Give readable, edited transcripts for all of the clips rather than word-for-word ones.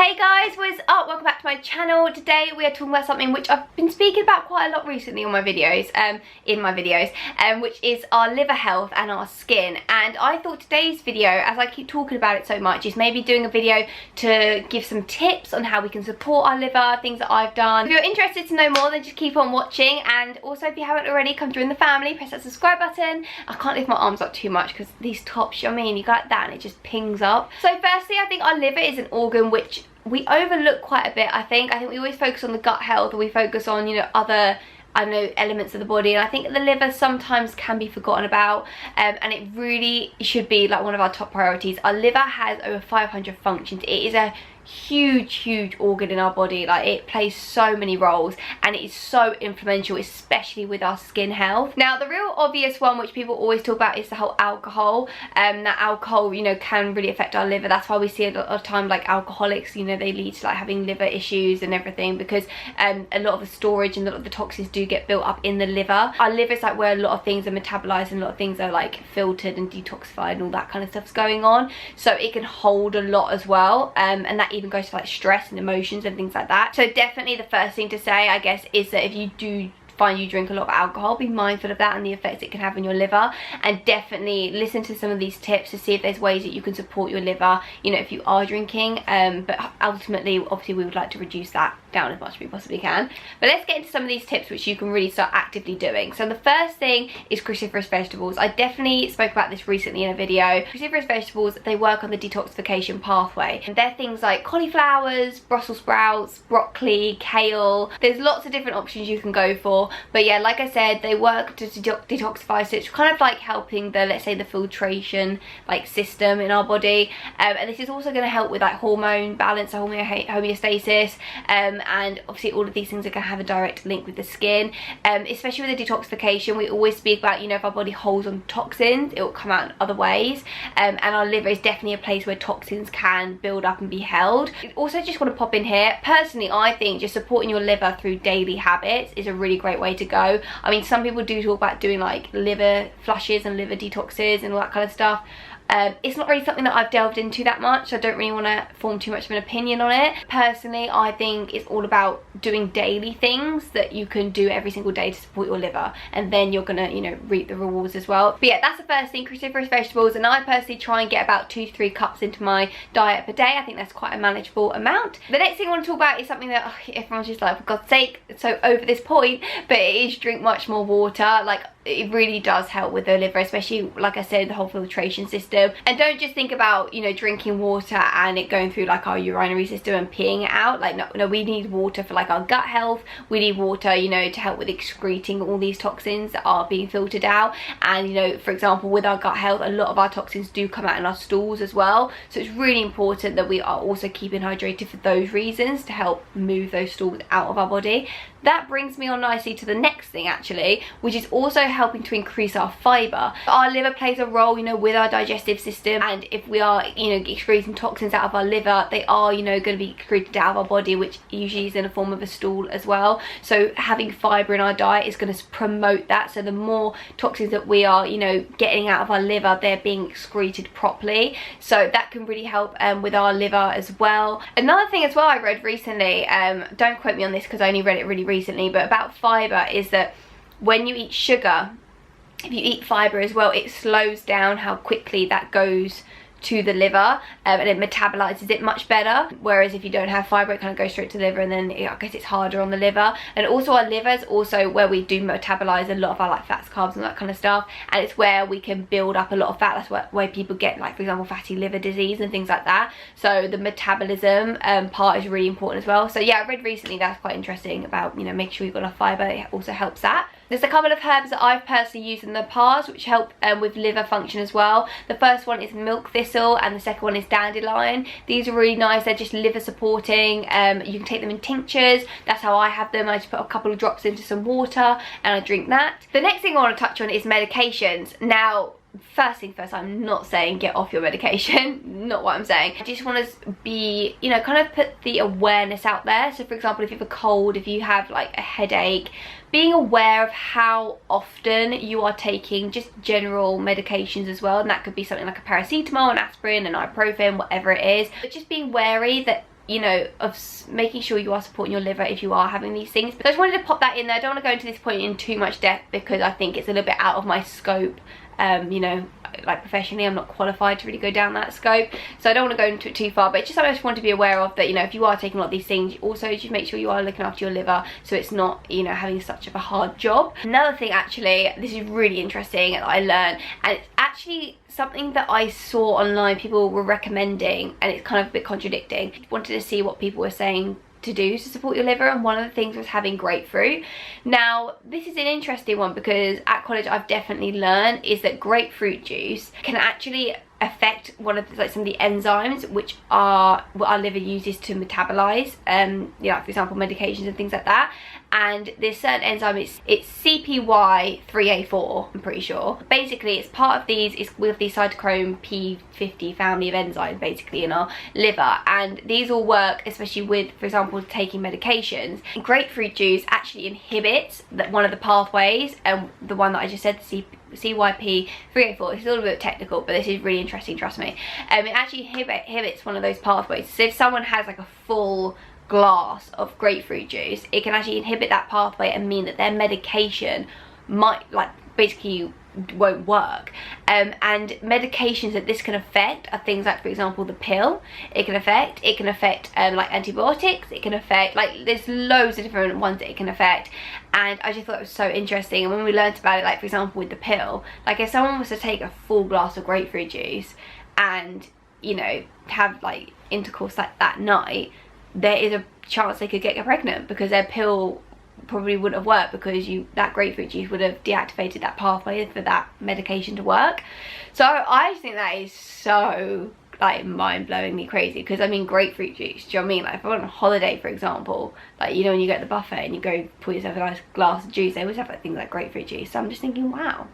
Hey guys, what's up? Welcome back to my channel. Today we are talking about something which I've been speaking about quite a lot recently on my videos, which is our liver health and our skin. And I thought today's video, as I keep talking about it so much, is maybe doing a video to give some tips on how we can support our liver, things that I've done. If you're interested to know more, then just keep on watching. And also, if you haven't already, come join the family, press that subscribe button. I can't lift my arms up too much because these tops, you know what I mean, you go like that and it just pings up. So firstly, I think our liver is an organ which we overlook quite a bit. I think we always focus on the gut health, or we focus on, you know, other, I don't know, elements of the body, and I think the liver sometimes can be forgotten about, and it really should be like one of our top priorities. Our liver has over 500 functions. It is a huge organ in our body. Like, it plays so many roles and it is so influential, especially with our skin health. Now, the real obvious one which people always talk about is the whole alcohol. That alcohol, you know, can really affect our liver. That's why we see a lot of time, like, alcoholics, you know, they lead to like having liver issues and everything, because a lot of the storage and a lot of the toxins do get built up in the liver. Our liver is like where a lot of things are metabolized and a lot of things are like filtered and detoxified and all that kind of stuff's going on, so it can hold a lot as well, and that even goes to like stress and emotions and things like that. So definitely the first thing to say, I guess, is that if you do find you drink a lot of alcohol, be mindful of that and the effects it can have on your liver, and definitely listen to some of these tips to see if there's ways that you can support your liver, you know, if you are drinking. But ultimately, obviously, we would like to reduce that down as much as we possibly can. But let's get into some of these tips which you can really start actively doing. So the first thing is cruciferous vegetables. I definitely spoke about this recently in a video. Cruciferous vegetables, they work on the detoxification pathway, and they're things like cauliflowers, Brussels sprouts, broccoli, kale. There's lots of different options you can go for, but yeah, like I said, they work to detoxify, so it's kind of like helping the, let's say, the filtration like system in our body, and this is also going to help with like hormone balance, homeostasis, and obviously all of these things are going to have a direct link with the skin, especially with the detoxification. We always speak about, you know, if our body holds on toxins, it will come out in other ways, and our liver is definitely a place where toxins can build up and be held. Also, just want to pop in here, personally, I think just supporting your liver through daily habits is a really great way to go. I mean, some people do talk about doing like liver flushes and liver detoxes and all that kind of stuff. It's not really something that I've delved into that much, so I don't really want to form too much of an opinion on it. Personally, I think it's all about doing daily things that you can do every single day to support your liver, and then you're gonna, you know, reap the rewards as well. But yeah, that's the first thing, cruciferous vegetables, and I personally try and get about 2 to 3 cups into my diet per day. I think that's quite a manageable amount. The next thing I want to talk about is something that everyone's just like, for God's sake, it's so over this point, but it is drink much more water. Like, it really does help with the liver, especially, like I said, the whole filtration system. And don't just think about, you know, drinking water and it going through like our urinary system and peeing it out. Like, no, we need water for like our gut health. We need water, you know, to help with excreting all these toxins that are being filtered out. And, you know, for example, with our gut health, a lot of our toxins do come out in our stools as well, so it's really important that we are also keeping hydrated for those reasons, to help move those stools out of our body. That brings me on nicely to the next thing, actually, which is also helping to increase our fibre. Our liver plays a role, you know, with our digestive system, and if we are, you know, excreting toxins out of our liver, they are, you know, going to be excreted out of our body, which usually is in a form of a stool as well. So having fibre in our diet is going to promote that. So the more toxins that we are, you know, getting out of our liver, they're being excreted properly. So that can really help with our liver as well. Another thing as well I read recently, don't quote me on this because I only read it really recently, but about fibre, is that when you eat sugar, if you eat fibre as well, it slows down how quickly that goes to the liver, and it metabolizes it much better. Whereas if you don't have fibre, it kind of goes straight to the liver, and then I guess it's harder on the liver. And also, our liver is also where we do metabolize a lot of our like fats, carbs, and that kind of stuff, and it's where we can build up a lot of fat. That's where people get, like, for example, fatty liver disease and things like that. So the metabolism part is really important as well. So yeah, I read recently that's quite interesting about, you know, make sure you've got enough fibre. It also helps that. There's a couple of herbs that I've personally used in the past which help with liver function as well. The first one is milk thistle, and the second one is dandelion. These are really nice. They're just liver supporting. You can take them in tinctures. That's how I have them. I just put a couple of drops into some water and I drink that. The next thing I want to touch on is medications. Now, first thing first, I'm not saying get off your medication, not what I'm saying. I just want to be, you know, kind of put the awareness out there. So for example, if you have a cold, if you have like a headache, being aware of how often you are taking just general medications as well, and that could be something like a paracetamol, an aspirin, an ibuprofen, whatever it is. But just being wary that you know, of making sure you are supporting your liver if you are having these things. But I just wanted to pop that in there. I don't want to go into this point in too much depth because I think it's a little bit out of my scope. You know, like professionally I'm not qualified to really go down that scope, so I don't want to go into it too far, but it's just something I just want to be aware of, that, you know, if you are taking a lot of these things, also just make sure you are looking after your liver so it's not, you know, having such of a hard job. Another thing, actually, this is really interesting that I learned, and it's actually something that I saw online people were recommending, and it's kind of a bit contradicting. I wanted to see what people were saying to do to support your liver, and one of the things was having grapefruit. Now this is an interesting one because at college I've definitely learned is that grapefruit juice can actually affect one of the, like, some of the enzymes which are what our liver uses to metabolize, you know, for example medications and things like that. And this certain enzyme, it's CPY3A4, I'm pretty sure. Basically it's part of these, it's with the cytochrome P50 family of enzymes basically in our liver, and these all work especially with, for example, taking medications. Grapefruit juice actually inhibits one of the pathways, and the one that I just said, the CYP3A4, it's a little bit technical, but this is really interesting, trust me. It actually inhibits one of those pathways. So if someone has like a full glass of grapefruit juice, it can actually inhibit that pathway and mean that their medication might, like, basically won't work. And medications that this can affect are things like, for example, the pill. It can affect like antibiotics. It can affect, like, there's loads of different ones that it can affect. And I just thought it was so interesting. And when we learned about it, like, for example, with the pill, like, if someone was to take a full glass of grapefruit juice and, you know, have like intercourse like that night, there is a chance they could get pregnant because their pill probably wouldn't have worked, because that grapefruit juice would have deactivated that pathway for that medication to work. So I just think that is so, like, mind-blowingly crazy, because I mean grapefruit juice, do you know what I mean? Like, if I went on holiday, for example, like, you know, when you go to the buffet and you go pour yourself a nice glass of juice, they always have like things like grapefruit juice. So I'm just thinking, wow,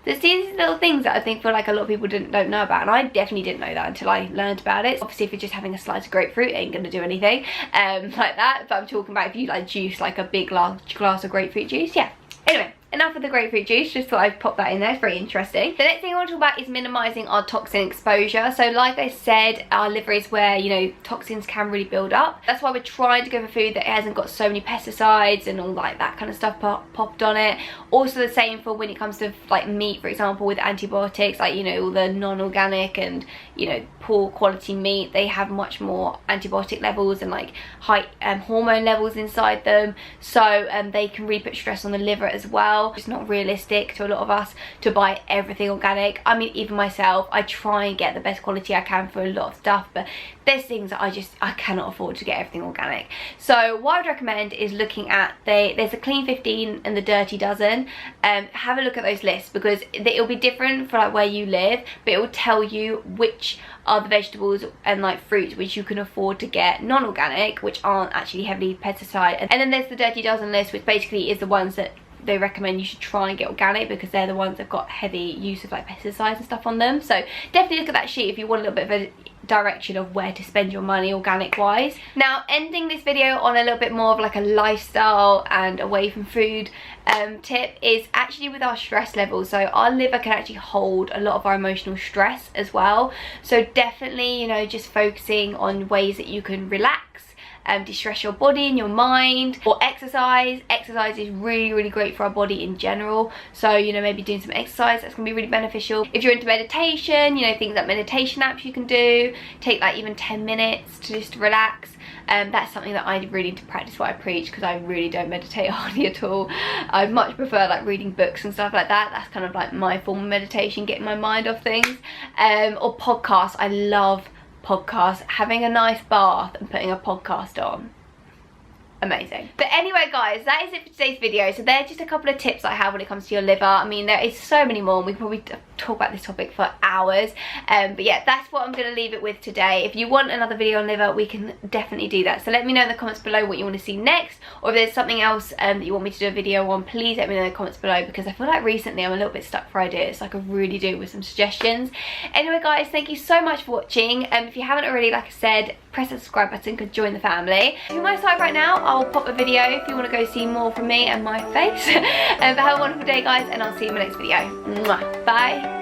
there's these little things that I think feel like a lot of people don't know about, and I definitely didn't know that until I learned about it. Obviously, if you're just having a slice of grapefruit, it ain't gonna do anything like that, but I'm talking about if you like juice like a big glass of grapefruit juice, yeah. Anyway, enough of the grapefruit juice, just thought I'd pop that in there, it's very interesting. The next thing I want to talk about is minimising our toxin exposure. So like I said, our liver is where, you know, toxins can really build up. That's why we're trying to go for food that hasn't got so many pesticides and all like that kind of stuff popped on it. Also the same for when it comes to like meat, for example, with antibiotics, like, you know, all the non-organic and, you know, poor quality meat, they have much more antibiotic levels and like high hormone levels inside them, so they can really put stress on the liver as well. It's not realistic to a lot of us to buy everything organic. I mean, even myself, I try and get the best quality I can for a lot of stuff, but there's things that I cannot afford to get everything organic. So what I would recommend is looking at there's a clean 15 and the dirty dozen. Have a look at those lists, because it'll be different for like where you live, but it will tell you which are the vegetables and like fruits which you can afford to get non-organic, which aren't actually heavily pesticide. And then there's the dirty dozen list, which basically is the ones that they recommend you should try and get organic, because they're the ones that have got heavy use of like pesticides and stuff on them. So definitely look at that sheet if you want a little bit of a direction of where to spend your money organic wise. Now, ending this video on a little bit more of like a lifestyle and away from food tip is actually with our stress levels. So our liver can actually hold a lot of our emotional stress as well. So definitely, you know, just focusing on ways that you can relax, de-stress your body and your mind, or exercise. Exercise is really great for our body in general, so, you know, maybe doing some exercise, that's gonna be really beneficial. If you're into meditation, you know, things like meditation apps you can do, take like even 10 minutes to just relax. That's something that I really need to practice what I preach, because I really don't meditate hardly at all. I much prefer like reading books and stuff like that. That's kind of like my form of meditation, getting my mind off things. Or podcasts. I love podcasts. Having a nice bath and putting a podcast on, amazing. But anyway guys, that is it for today's video. So they're just a couple of tips I have when it comes to your liver. I mean, there is so many more, and we could probably talk about this topic for hours, but yeah, that's what I'm going to leave it with today. If you want another video on liver, we can definitely do that. So let me know in the comments below what you want to see next, or if there's something else that you want me to do a video on, please let me know in the comments below, because I feel like recently I'm a little bit stuck for ideas, so I could really do with some suggestions. Anyway guys, thank you so much for watching. If you haven't already, like I said, press the subscribe button to join the family. If you're my side right now, I'll pop a video if you want to go see more from me and my face. But have a wonderful day guys, and I'll see you in my next video. Mwah. Bye.